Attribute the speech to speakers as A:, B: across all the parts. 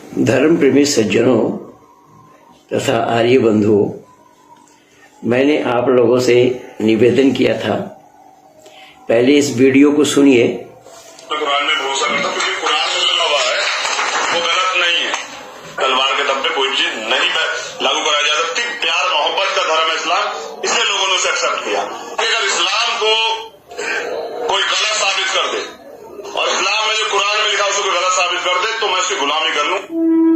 A: धर्म प्रेमी सज्जनों तथा आर्य बंधुओं, मैंने आप लोगों से निवेदन किया था, पहले इस वीडियो को सुनिए।
B: कुरान में भरोसा करता क्योंकि कुरान में लिखा हुआ है वो गलत नहीं है। तलवार के दम पे कोई चीज नहीं लागू कराई जा सकती। प्यार मोहब्बत का धर्म है इस्लाम, इसलिए लोगों ने उसे एक्सेप्ट किया। अगर इस्लाम को कोई गलत साबित कर दे और इस्लाम में जो कुरान में लिखा उसको गलत साबित कर दे तो मैं उसकी गुलामी कर लूं।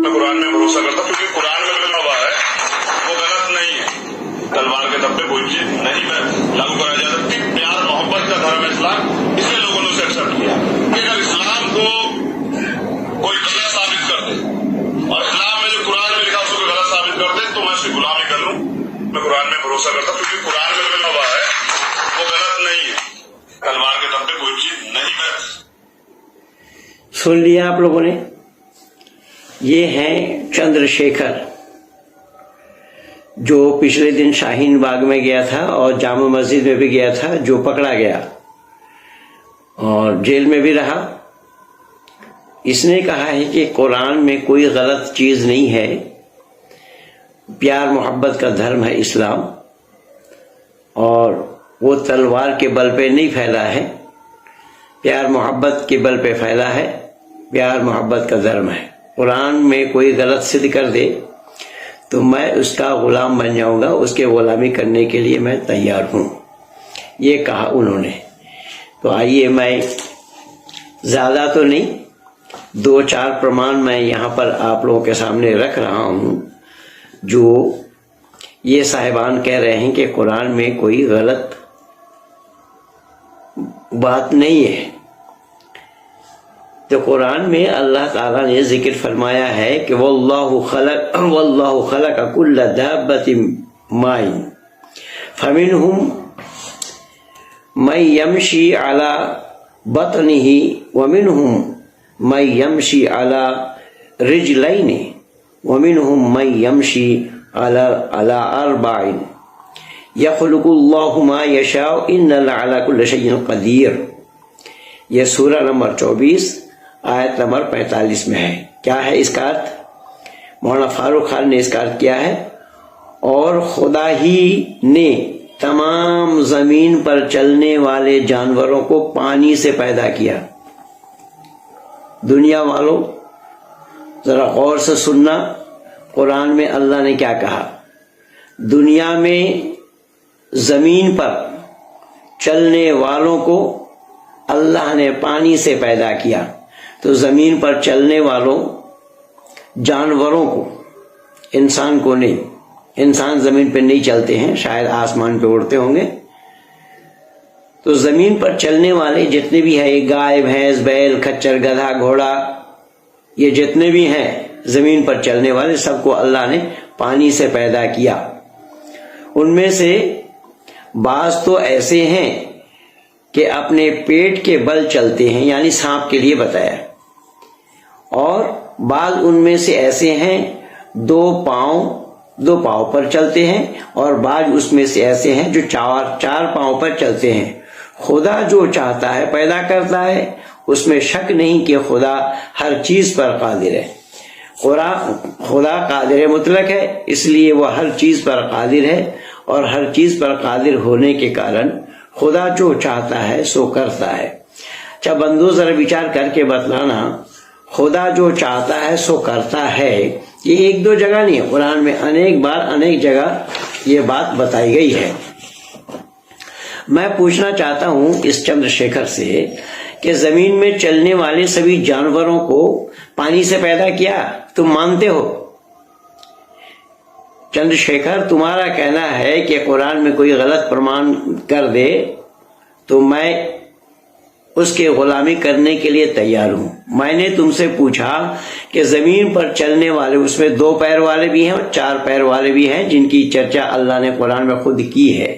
B: मैं कुरान में भरोसा करता क्योंकि कुरान में लिखा हुआ है वो गलत नहीं है। तलवार के दम पे कोई चीज नहीं लागू कराई जा सकती। प्यार मोहब्बत का धर्म है इस्लाम, इसलिए लोगों ने उसे एक्सेप्ट किया। अगर इस्लाम को कोई गलत साबित कर दे और इस्लाम में जो कुरान में लिखा उसको गलत साबित कर दे तो मैं उसकी गुलामी कर लूं। मैं कुरान में भरोसा करता क्योंकि कुरान में लिखा हुआ है वो गलत नहीं है। तलवार के दम पे कोई चीज नहीं है।
A: सुन लिया आप लोगों ने। ये हैं चंद्रशेखर, जो पिछले दिन शाहीन बाग में गया था और जामा मस्जिद में भी गया था, जो पकड़ा गया और जेल में भी रहा। इसने कहा है कि कुरान में कोई गलत चीज नहीं है, प्यार मोहब्बत का धर्म है इस्लाम, और वो तलवार के बल पे नहीं फैला है, प्यार मोहब्बत के बल पे फैला है। प्यार मोहब्बत का धर्म है। कुरान में कोई गलत सिद्ध कर दे तो मैं उसका गुलाम बन जाऊंगा, उसके गुलामी करने के लिए मैं तैयार हूं, ये कहा उन्होंने। तो आइए, मैं ज्यादा तो नहीं, 2-4 प्रमाण मैं यहां पर आप लोगों के सामने रख रहा हूं, जो ये साहिबान कह रहे हैं कि कुरान में कोई गलत बात नहीं है। तो कुरान में अल्लाह ताला ने जिक्र फरमाया है कि वल्लाहु खलक कुल्ल दाब्बतिन माइन फमिनहुम मन यमशी अला बतनिही वमिनहुम मन यमशी अला रिजलैनि वमिनहुम मन यमशी अला अरबाइन यखलुकुल्लाहु मा यशाउ इन्नल्लाह अला कुल्लि शैइन कदीर। यह सूरा नंबर 24 आयत नंबर 45 में है। क्या है इसका अर्थ? मौलाना फारूक खान ने इसका अर्थ किया है, और खुदा ही ने तमाम जमीन पर चलने वाले जानवरों को पानी से पैदा किया। दुनिया वालों, जरा गौर से सुनना, कुरान में अल्लाह ने क्या कहा। दुनिया में जमीन पर चलने वालों को अल्लाह ने पानी से पैदा किया। तो जमीन पर चलने वालों जानवरों को, इंसान को नहीं, इंसान जमीन पर नहीं चलते हैं, शायद आसमान पे उड़ते होंगे। तो जमीन पर चलने वाले जितने भी हैं, गाय भैंस बैल खच्चर गधा घोड़ा, ये जितने भी हैं जमीन पर चलने वाले, सबको अल्लाह ने पानी से पैदा किया। उनमें से बाज तो ऐसे हैं कि अपने पेट के बल चलते हैं, यानी सांप के लिए बताया, और बाज उनमें से ऐसे हैं दो पांव पर चलते हैं, और बाज उसमें से ऐसे हैं जो चार पांव पर चलते हैं। खुदा जो चाहता है पैदा करता है, उसमें शक नहीं कि खुदा हर चीज पर कादिर है। खुदा कादिर मुतलक है, इसलिए वह हर चीज पर कादिर है, और हर चीज पर कादिर होने के कारण खुदा जो चाहता है सो करता है। अच्छा बंधु, जरा विचार करके बतलाना, खुदा जो चाहता है सो करता है, ये 1-2 जगह नहीं है, कुरान में अनेक बार अनेक जगह ये बात बताई गई है। मैं पूछना चाहता हूं इस चंद्रशेखर से कि जमीन में चलने वाले सभी जानवरों को पानी से पैदा किया, तुम मानते हो? चंद्रशेखर, तुम्हारा कहना है कि कुरान में कोई गलत प्रमाण कर दे तो मैं उसके गुलामी करने के लिए तैयार हूं। मैंने तुमसे पूछा कि जमीन पर चलने वाले, उसमें 2 पैर वाले भी हैं और 4 पैर वाले भी हैं, जिनकी चर्चा अल्लाह ने कुरान में खुद की है।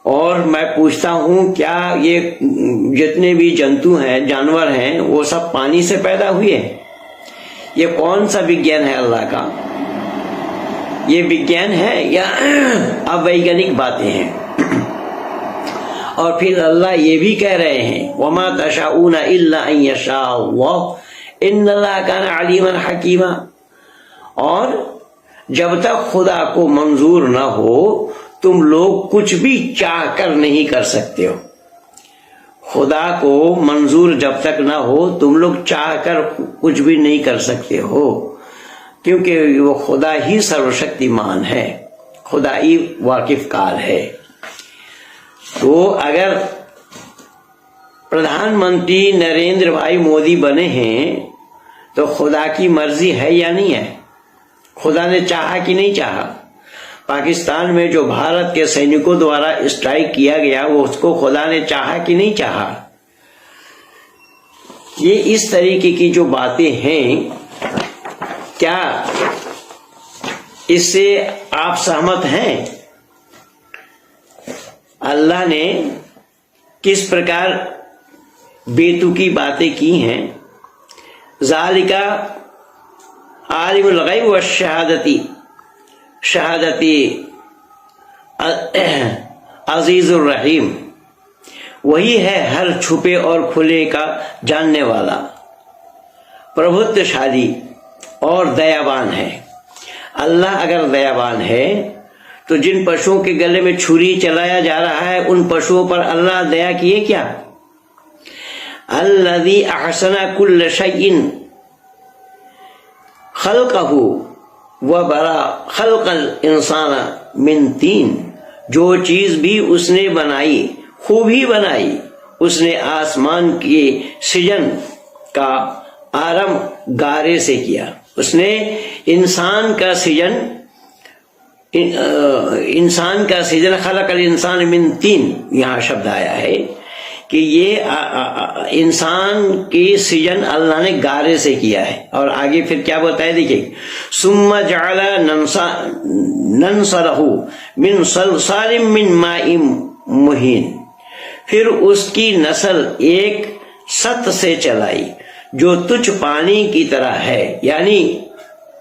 A: और मैं पूछता हूं, क्या ये जितने भी जंतु हैं, जानवर हैं, वो सब पानी से पैदा हुए? ये कौन सा विज्ञान है अल्लाह का? ये विज्ञान है या अवैज्ञानिक बातें हैं? और फिर अल्लाह ये भी कह रहे हैं, वमा तशाऊना इल्ला अन यशा अल्लाह इन्नल्लाह कान अलीमन हकीमा। और जब तक खुदा को मंजूर न हो तुम लोग कुछ भी चाह कर नहीं कर सकते हो। खुदा को मंजूर जब तक ना हो तुम लोग चाह कर कुछ भी नहीं कर सकते हो, क्योंकि वो खुदा ही सर्वशक्तिमान है, खुदा ही वाकिफकार है। तो अगर प्रधानमंत्री नरेंद्र भाई मोदी बने हैं तो खुदा की मर्जी है या नहीं है? खुदा ने चाहा कि नहीं चाहा? पाकिस्तान में जो भारत के सैनिकों द्वारा स्ट्राइक किया गया वो उसको खुदा ने चाहा कि नहीं चाहा? ये इस तरीके की जो बातें हैं, क्या इससे आप सहमत हैं? अल्लाह ने किस प्रकार बेतुकी बातें की हैं। ज़ालिका आलिमुल गैब व शहादती अजीजुर रहीम। वही है हर छुपे और खुले का जानने वाला, प्रभुत्वशाली और दयावान है। अल्लाह अगर दयावान है तो जिन पशुओं के गले में छुरी चलाया जा रहा है उन पशुओं पर अल्लाह दया किए क्या? अल्लज़ी अहसना कुल्ल शैइन खल्क़हु व बरा खल्क़ल इंसाना मिन तीन। जो चीज भी उसने बनाई खूब ही बनाई। उसने आसमान के सृजन का आरंभ गारे से किया। उसने इंसान का सृजन खलक़ल इंसान मिन तीन, यहाँ शब्द आया है कि ये इंसान के सृजन अल्लाह ने गारे से किया है। और आगे फिर क्या बताया देखिए, सुम्मा जअला नंसरहु मिन सलसालिम मिन माइम मुहीन। फिर उसकी नस्ल एक सत से चलाई जो तुच्छ पानी की तरह है, यानी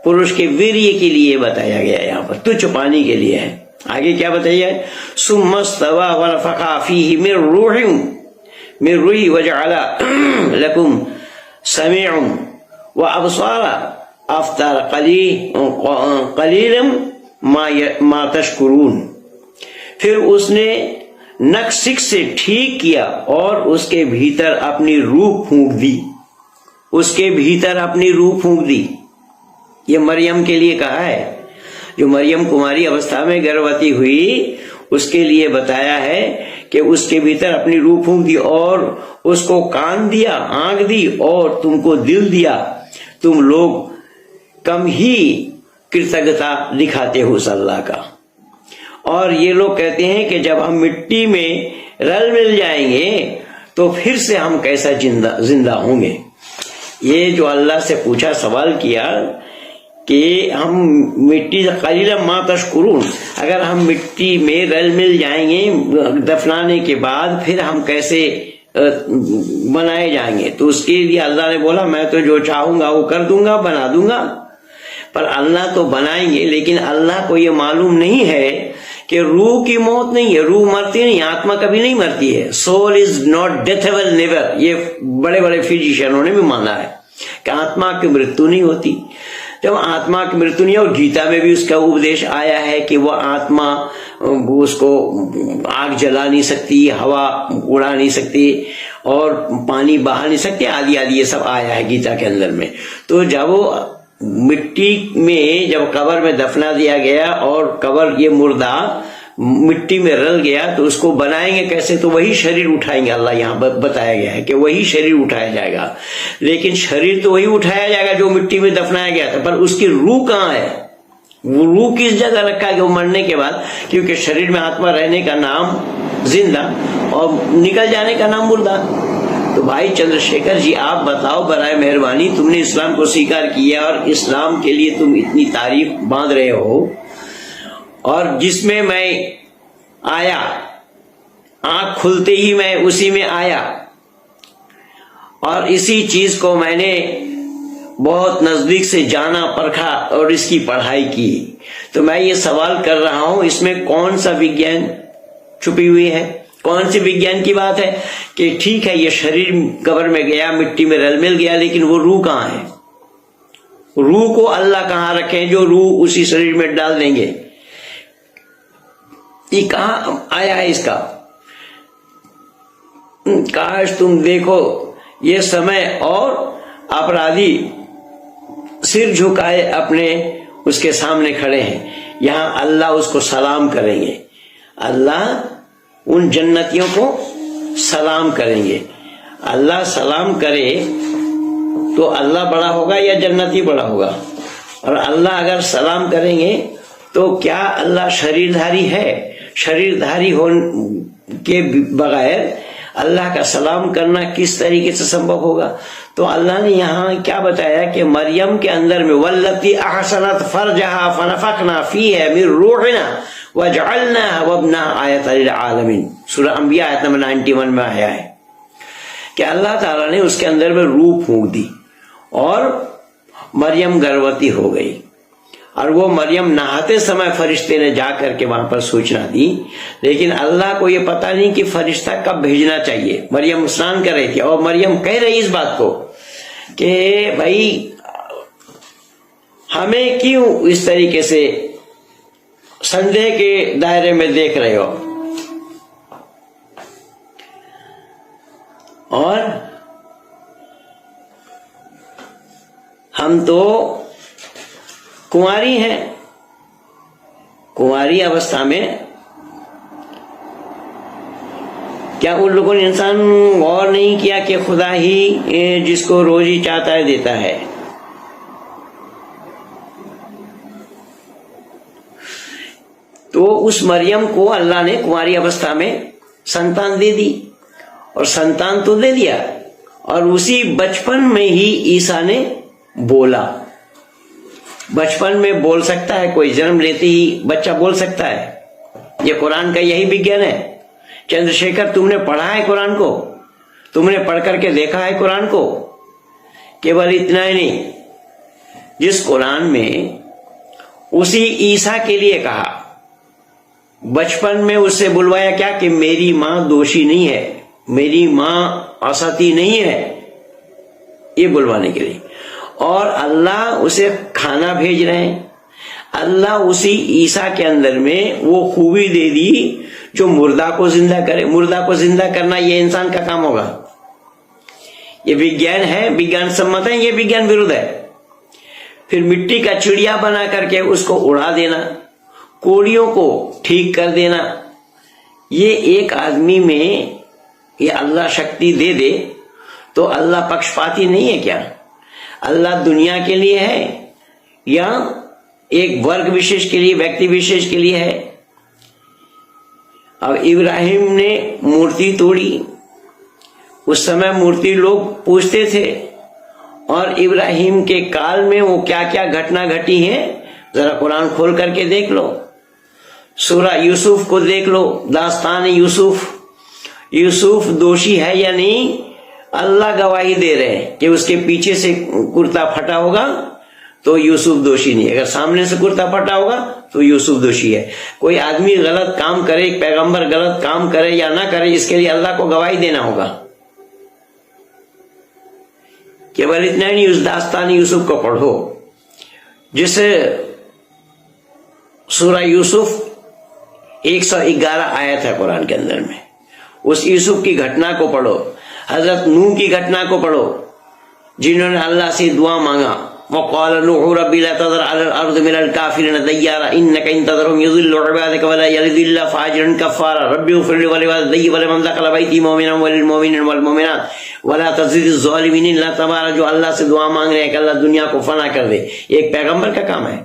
A: पुरुष के वीर्य के लिए बताया गया, यहाँ पर तुच्छ पानी के लिए है। आगे क्या बताइए, सुम्मस्तवा व नफ़ख़ा फ़ीहि मिन रूही वजअला लकुम समीअन व अबसारा अफ्तार कलीलम मा तशकुरून। फिर उसने नक्शिक से ठीक किया और उसके भीतर अपनी रूह फूंक दी। उसके भीतर अपनी रूह फूंक दी। ये मरियम के लिए कहा है, जो मरियम कुमारी अवस्था में गर्भवती हुई उसके लिए बताया है कि उसके भीतर अपनी रूह फूंक दी और उसको कान दिया, आंख दी और तुमको दिल दिया। तुम लोग कम ही कृतज्ञता दिखाते हो उस अल्लाह का। और ये लोग कहते हैं कि जब हम मिट्टी में रल मिल जाएंगे तो फिर से हम कैसा जिंदा होंगे। ये जो अल्लाह से पूछा, सवाल किया कि हम मिट्टी कलीला मा तशकुरून, अगर हम मिट्टी में रल मिल जाएंगे दफनाने के बाद फिर हम कैसे बनाए जाएंगे। तो उसके लिए अल्लाह ने बोला मैं तो जो चाहूंगा वो कर दूंगा, बना दूंगा। पर अल्लाह तो बनाएंगे, लेकिन अल्लाह को ये मालूम नहीं है कि रूह की मौत नहीं है, रूह मरती नहीं, आत्मा कभी नहीं मरती है। Soul is not deathable never. ये बड़े बड़े फिजिशियनों ने भी माना है कि आत्मा की मृत्यु नहीं होती। जब आत्मा की मृत्यु नहीं है, और गीता में भी उसका उपदेश आया है कि वह आत्मा उसको आग जला नहीं सकती, हवा उड़ा नहीं सकती और पानी बहा नहीं सकती, आदि आदि ये सब आया है गीता के अंदर में। तो जब वो मिट्टी में जब कब्र में दफना दिया गया और कब्र ये मुर्दा मिट्टी में रल गया तो उसको बनाएंगे कैसे? तो वही शरीर उठाएंगे। अल्लाह यहाँ बताया गया है कि वही शरीर उठाया जाएगा। लेकिन शरीर तो वही उठाया जाएगा जो मिट्टी में दफनाया गया था, पर उसकी रूह कहाँ है? वो रूह किस जगह रखा है वो मरने के बाद? क्योंकि शरीर में आत्मा रहने का नाम जिंदा और निकल जाने का नाम मुर्दा। तो भाई चंद्रशेखर जी आप बताओ बराए मेहरबानी, तुमने इस्लाम को स्वीकार किया और इस्लाम के लिए तुम इतनी तारीफ बांध रहे हो, और जिसमें मैं आया आंख खुलते ही मैं उसी में आया और इसी चीज को मैंने बहुत नजदीक से जाना, परखा और इसकी पढ़ाई की। तो मैं ये सवाल कर रहा हूं इसमें कौन सा विज्ञान छुपी हुई है, कौन सी विज्ञान की बात है कि ठीक है ये शरीर कब्र में गया, मिट्टी में रल मिल गया, लेकिन वो रूह कहां है? रूह को अल्लाह कहां रखे जो रूह उसी शरीर में डाल देंगे? ये कहां आया है इसका? काश तुम देखो ये समय और अपराधी सिर झुकाए अपने उसके सामने खड़े हैं। यहां अल्लाह उसको सलाम करेंगे, अल्लाह उन जन्नतियों को सलाम करेंगे। अल्लाह सलाम करे तो अल्लाह बड़ा होगा या जन्नती बड़ा होगा? और अल्लाह अगर सलाम करेंगे तो क्या अल्लाह शरीरधारी है? शरीरधारी होने के बगैर अल्लाह का सलाम करना किस तरीके से संभव होगा? तो अल्लाह ने यहाँ क्या बताया कि मरियम के अंदर में वल्लती अहसनत फरजहा फनफखना फीहा मिन रूहिना वजअलना वब्ना आयतन लिल आलमीन। सूरह अंबिया आयत नंबर 91 में आया है कि अल्लाह ताला ने उसके अंदर में रूह फूंक दी और मरियम गर्भवती हो गई। और वो मरियम नहाते समय फरिश्ते ने जा करके वहां पर सूचना दी, लेकिन अल्लाह को ये पता नहीं कि फरिश्ता कब भेजना चाहिए। मरियम स्नान कर रही थी और मरियम कह रही इस बात को कि भाई हमें क्यों इस तरीके से संदेह के दायरे में देख रहे हो? और हम तो कुंवारी हैं, कुंवारी अवस्था में क्या उन लोगों ने इंसान गौर नहीं किया कि खुदा ही जिसको रोजी चाहता है देता है? तो उस मरियम को अल्लाह ने कुंवारी अवस्था में संतान दे दी, और संतान तो दे दिया, और उसी बचपन में ही ईसा ने बोला। बचपन में बोल सकता है कोई? जन्म लेते ही बच्चा बोल सकता है? ये कुरान का यही विज्ञान है। चंद्रशेखर, तुमने पढ़ा है कुरान को? तुमने पढ़ करके देखा है कुरान को? केवल इतना ही नहीं, जिस कुरान में उसी ईसा के लिए कहा, बचपन में उससे बुलवाया क्या कि मेरी मां दोषी नहीं है, मेरी मां असती नहीं है, ये बुलवाने के लिए। और अल्लाह उसे खाना भेज रहे हैं। अल्लाह उसी ईसा के अंदर में वो खूबी दे दी जो मुर्दा को जिंदा करे। मुर्दा को जिंदा करना ये इंसान का काम होगा? ये विज्ञान है, विज्ञान सम्मत है, ये विज्ञान विरुद्ध है। फिर मिट्टी का चिड़िया बना करके उसको उड़ा देना, कोड़ियों को ठीक कर देना, ये एक आदमी में ये अल्लाह शक्ति दे दे तो अल्लाह पक्षपाती नहीं है क्या? अल्लाह दुनिया के लिए है या एक वर्ग विशेष के लिए, व्यक्ति विशेष के लिए है? अब इब्राहिम ने मूर्ति तोड़ी, उस समय मूर्ति लोग पूजते थे, और इब्राहिम के काल में वो क्या क्या घटना घटी है जरा कुरान खोल करके देख लो। सूरह यूसुफ को देख लो, दास्तान यूसुफ। यूसुफ दोषी है या नहीं? अल्लाह गवाही दे रहे हैं कि उसके पीछे से कुर्ता फटा होगा तो यूसुफ दोषी नहीं, अगर सामने से कुर्ता फटा होगा तो यूसुफ दोषी है। कोई आदमी गलत काम करे, पैगंबर गलत काम करे या ना करे, इसके लिए अल्लाह को गवाही देना होगा। केवल इतना ही नहीं, उस दास्तान यूसुफ को पढ़ो, जिसे सूरह यूसुफ 111 आयत है कुरान के अंदर में। उस यूसुफ की घटना को पढ़ो, हजरत नूह की घटना को पढ़ो, जिन्होंने अल्लाह से दुआ मांगा, वक़ाल नूह रब्बी ला तज़र अलल अर्ज़ मिनल काफ़िरीन दय्यारा इन्नका इन तज़रहुम युज़िल्लु इबादक वला यलिदु इल्ला फ़ाजिरन कफ़्फ़ारा रब्बि इग़फ़िर ली वलिवालिदैहि वलिमन दख़ला बैती मुमिनन वलिलमुमिनीन वलमुमिनात वला तज़िदिज़ ज़ालिमीन इल्ला तबारा। जो अल्लाह से दुआ मांग रहे हैं कि अल्लाह दुनिया को फना कर दे, एक पैगंबर का काम है।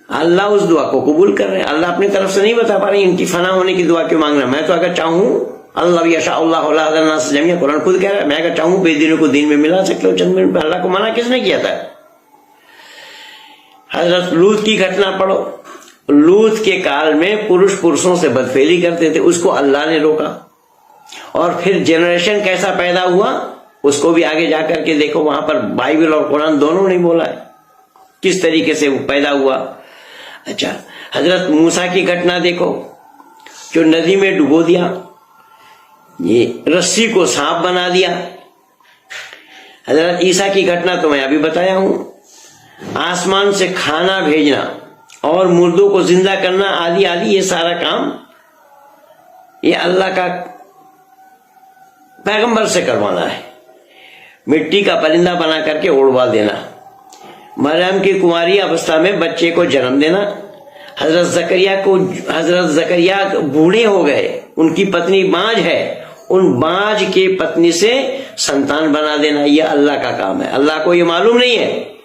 A: अल्लाह उस दुआ को कबूल कर रहे हैं। अल्लाह अपनी तरफ से नहीं बता पा रहे इनकी फना होने की दुआ क्यों मांगना। मैं तो अगर चाहूं, अल्लाह जमीया, कुरान खुद कह रहा है, मैं अगर चाहूं बेदीनों को दीन में मिला सकते हो चंद मिनट में। अल्लाह को मना किसने किया था? हजरत लूत की घटना पढ़ो, लूत के काल में पुरुष पुरुषों से बदफेली करते थे, उसको अल्लाह ने रोका। और फिर जनरेशन कैसा पैदा हुआ उसको भी आगे जाकर के देखो, वहां पर बाइबल और कुरान दोनों ने बोला है किस तरीके से वो पैदा हुआ। अच्छा, हजरत मूसा की घटना देखो, जो नदी में डुबो दिया, ये रस्सी को सांप बना दिया। हजरत ईसा की घटना तो मैं अभी बताया हूं, आसमान से खाना भेजना और मुर्दों को जिंदा करना आदि आदि, ये सारा काम ये अल्लाह का पैगंबर से करवाना है। मिट्टी का परिंदा बना करके उड़वा देना, मरियम की कुंवारी अवस्था में बच्चे को जन्म देना, हजरत जकरिया बूढ़े हो गए, उनकी पत्नी बांझ है, उन बांझ के पत्नी से संतान बना देना, यह अल्लाह का काम है। अल्लाह को यह मालूम नहीं है,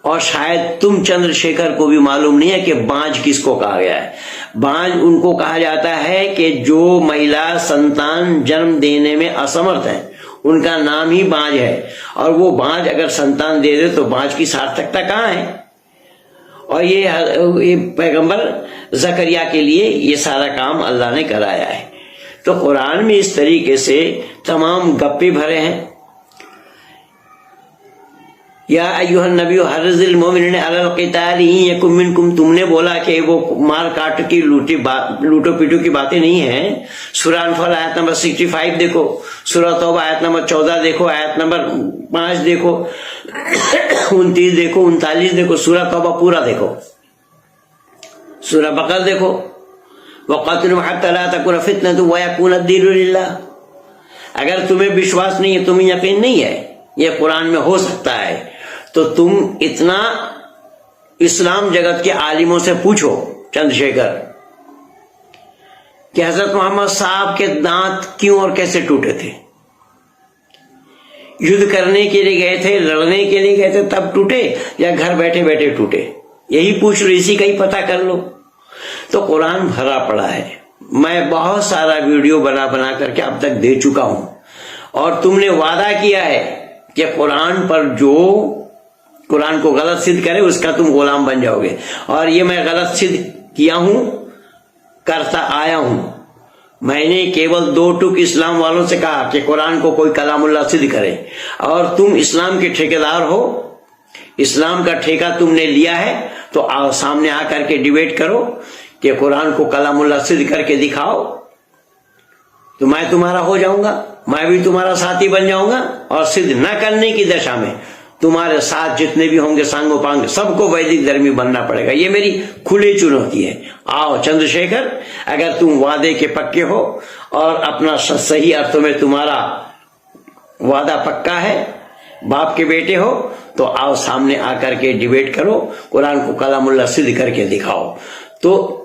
A: और शायद तुम चंद्रशेखर को भी मालूम नहीं है कि बांझ किसको कहा गया है। बांझ उनको कहा जाता है कि जो महिला संतान जन्म देने में असमर्थ है, उनका नाम ही बांझ है। और वो बांझ अगर संतान दे दे तो बांझ की सार्थकता कहाँ है। और ये पैगंबर जकरिया के लिए ये सारा काम अल्लाह ने कराया है। तो कुरान में इस तरीके से तमाम गप्पे भरे हैं। या अय्युहन नबी हर्रिज़िल मोमिनीन अलल क़िताल इन यकुम मिनकुम, तुमने बोला कि वो मार काट की लूटो पीटो की बातें नहीं है। सूरह अनफाल आयत नंबर 65 देखो, सूरह तौबा आयत नंबर 14 देखो, आयत नंबर 5 देखो, 29 देखो, 39 देखो, सूरह तौबा पूरा देखो, सूरह बकरा देखो। वक़ातिलूहुम हत्ता ला तकुना फितनतुन व यकूना अद-दीनु लिल्लाह। अगर तुम्हें विश्वास नहीं है, तुम्हें यकीन नहीं है ये कुरान में हो सकता है, तो तुम इतना इस्लाम जगत के आलिमों से पूछो चंद्रशेखर कि हजरत मोहम्मद साहब के दांत क्यों और कैसे टूटे थे। युद्ध करने के लिए गए थे, लड़ने के लिए गए थे तब टूटे, या घर बैठे बैठे टूटे, यही पूछ लो, इसी का ही पता कर लो। तो कुरान भरा पड़ा है। मैं बहुत सारा वीडियो बना बना करके अब तक दे चुका हूं, और तुमने वादा किया है कि कुरान पर जो कुरान को गलत सिद्ध करे उसका तुम गुलाम बन जाओगे। और ये मैं गलत सिद्ध किया हूं, करता आया हूं। मैंने केवल 2 टुक इस्लाम वालों से कहा कि कुरान को कोई कलामुल्लाह सिद्ध करे, और तुम इस्लाम के ठेकेदार हो, इस्लाम का ठेका तुमने लिया है, तो आओ सामने आकर के डिबेट करो कि कुरान को कलामुल्लाह सिद्ध करके दिखाओ, तो मैं तुम्हारा हो जाऊंगा, मैं भी तुम्हारा साथी बन जाऊंगा। और सिद्ध न करने की दशा में तुम्हारे साथ जितने भी होंगे सांगो पांग, सबको वैदिक धर्मी बनना पड़ेगा। ये मेरी खुली चुनौती है। आओ चंद्रशेखर, अगर तुम वादे के पक्के हो और अपना सही अर्थों में तुम्हारा वादा पक्का है, बाप के बेटे हो, तो आओ सामने आकर के डिबेट करो, कुरान को कलामुल्लाह सिद्ध करके दिखाओ, तो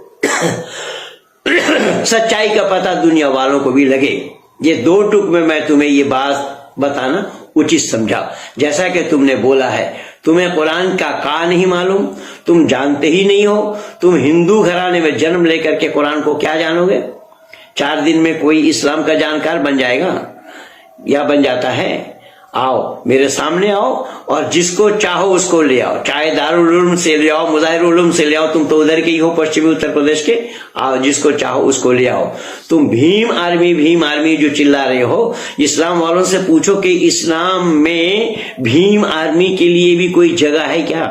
A: सच्चाई का पता दुनिया वालों को भी लगे। ये 2 टुक में मैं तुम्हें ये बात बताना उचित समझा। जैसा कि तुमने बोला है, तुम्हें कुरान का का नहीं मालूम, तुम जानते ही नहीं हो, तुम हिंदू घराने में जन्म लेकर के कुरान को क्या जानोगे। 4 दिन में कोई इस्लाम का जानकार बन जाएगा या बन जाता है। आओ मेरे सामने आओ, और जिसको चाहो उसको ले आओ, चाहे दारुल उलूम से ले आओ, मुजाहिरुल उलूम से ले आओ, तुम तो उधर के ही हो, पश्चिमी उत्तर प्रदेश के। आओ, जिसको चाहो उसको ले आओ। तुम भीम आर्मी जो चिल्ला रहे हो, इस्लाम वालों से पूछो कि इस्लाम में भीम आर्मी के लिए भी कोई जगह है क्या,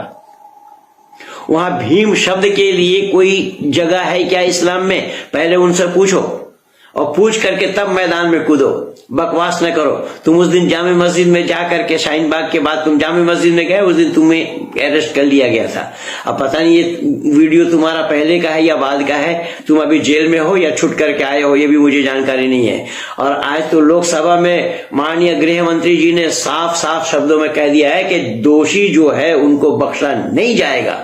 A: वहां भीम शब्द के लिए कोई जगह है क्या इस्लाम में, पहले उनसे पूछो, और पूछ करके तब मैदान में कूदो, बकवास न करो। तुम उस दिन जामे मस्जिद में जा करके, शाहीन बाग के बाद तुम जामे मस्जिद में गए, उस दिन तुम्हें अरेस्ट कर लिया गया था। अब पता नहीं ये वीडियो तुम्हारा पहले का है या बाद का है, तुम अभी जेल में हो या छुट करके आए हो, ये भी मुझे जानकारी नहीं है। और आज तो लोकसभा में माननीय गृह मंत्री जी ने साफ साफ शब्दों में कह दिया है कि दोषी जो है उनको बख्शा नहीं जाएगा।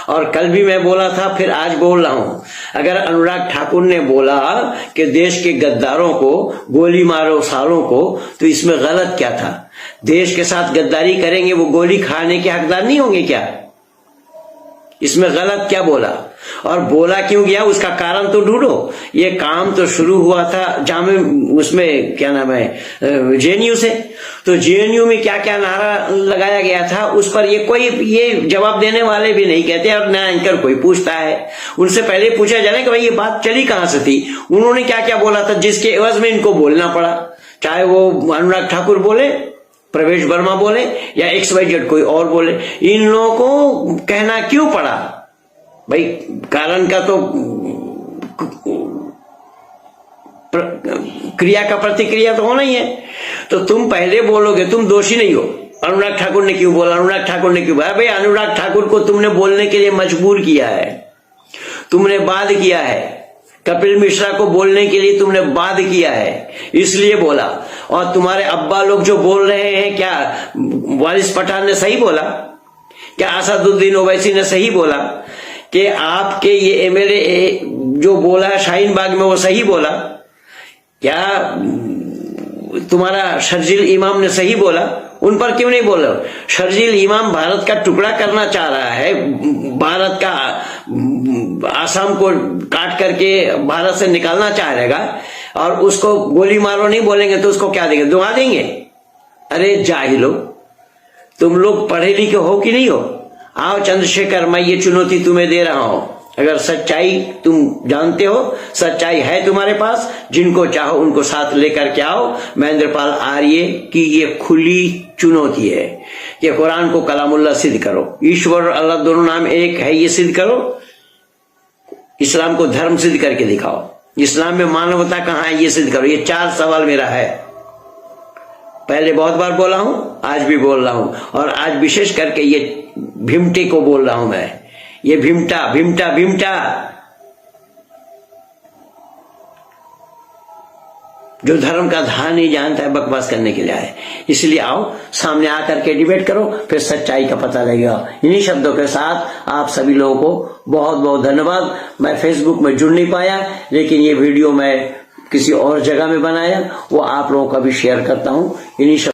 A: और कल भी मैं बोला था, फिर आज बोल रहा हूं, अगर अनुराग ठाकुर ने बोला कि देश के गद्दारों को गोली मारो सालों को, तो इसमें गलत क्या था। देश के साथ गद्दारी करेंगे वो गोली खाने के हकदार नहीं होंगे क्या, इसमें गलत क्या बोला, और बोला क्यों गया उसका कारण तो ढूंढो। ये काम तो शुरू हुआ था जामे, उसमें क्या नाम है, जेएनयू से। तो जेएनयू में क्या क्या नारा लगाया गया था, उस पर ये जवाब देने वाले भी नहीं कहते, और ना एंकर कोई पूछता है। उनसे पहले पूछा जाए कि भाई ये बात चली कहां से थी, उन्होंने क्या क्या बोला था, जिसके एवज में इनको बोलना पड़ा। चाहे वो अनुराग ठाकुर बोले, प्रवेश वर्मा बोले, या XYZ कोई और बोले, इन लोगों को कहना क्यों पड़ा भाई कारण का तो क्रिया का प्रतिक्रिया तो होना ही है। तो तुम पहले बोलोगे, तुम दोषी नहीं हो। अनुराग ठाकुर ने क्यों बोला, अनुराग ठाकुर ने क्यों बोला? भाई अनुराग ठाकुर को तुमने बोलने के लिए मजबूर किया है, तुमने बाध्य किया है। कपिल मिश्रा को बोलने के लिए तुमने बाध्य किया है, इसलिए बोला। और तुम्हारे अब्बा लोग जो बोल रहे हैं, क्या वारिस पठान ने सही बोला? क्या असदुद्दीन ओवैसी ने सही बोला? कि आपके ये एमएलए जो बोला है शाहीन बाग में, वो सही बोला? क्या तुम्हारा शर्जील इमाम ने सही बोला? उन पर क्यों नहीं बोल रहे हो? शर्जील इमाम भारत का टुकड़ा करना चाह रहा है, भारत का आसाम को काट करके भारत से निकालना चाहेगा, और उसको गोली मारो नहीं बोलेंगे तो उसको क्या देंगे? दुआ देंगे? अरे जाहिलो, तुम लोग पढ़े लिखे हो कि नहीं हो? आओ चंद्रशेखर, मैं ये चुनौती तुम्हें दे रहा हूं। अगर सच्चाई तुम जानते हो, सच्चाई है तुम्हारे पास, जिनको चाहो उनको साथ लेकर के आओ। महेंद्रपाल आर्य की ये खुली चुनौती है कि कुरान को कलामुल्लाह सिद्ध करो, ईश्वर और अल्लाह दोनों नाम एक है ये सिद्ध करो, इस्लाम को धर्म सिद्ध करके दिखाओ, इस्लाम में मानवता कहां है ये सिद्ध करो। ये 4 सवाल मेरा है। पहले बहुत बार बोला हूं, आज भी बोल रहा हूं, और आज विशेष करके ये भिमटे को बोल रहा हूं मैं। ये भिमटा भिमटा भिमटा जो धर्म का धार नहीं जानता है, बकवास करने के लिए आए। इसलिए आओ सामने आकर के डिबेट करो, फिर सच्चाई का पता लगेगा। इन्हीं शब्दों के साथ आप सभी लोगों को बहुत बहुत धन्यवाद। मैं फेसबुक में जुड़ नहीं पाया, लेकिन ये वीडियो मैं किसी और जगह में बनाया, वो आप लोगों का भी शेयर करता हूं। इन्हीं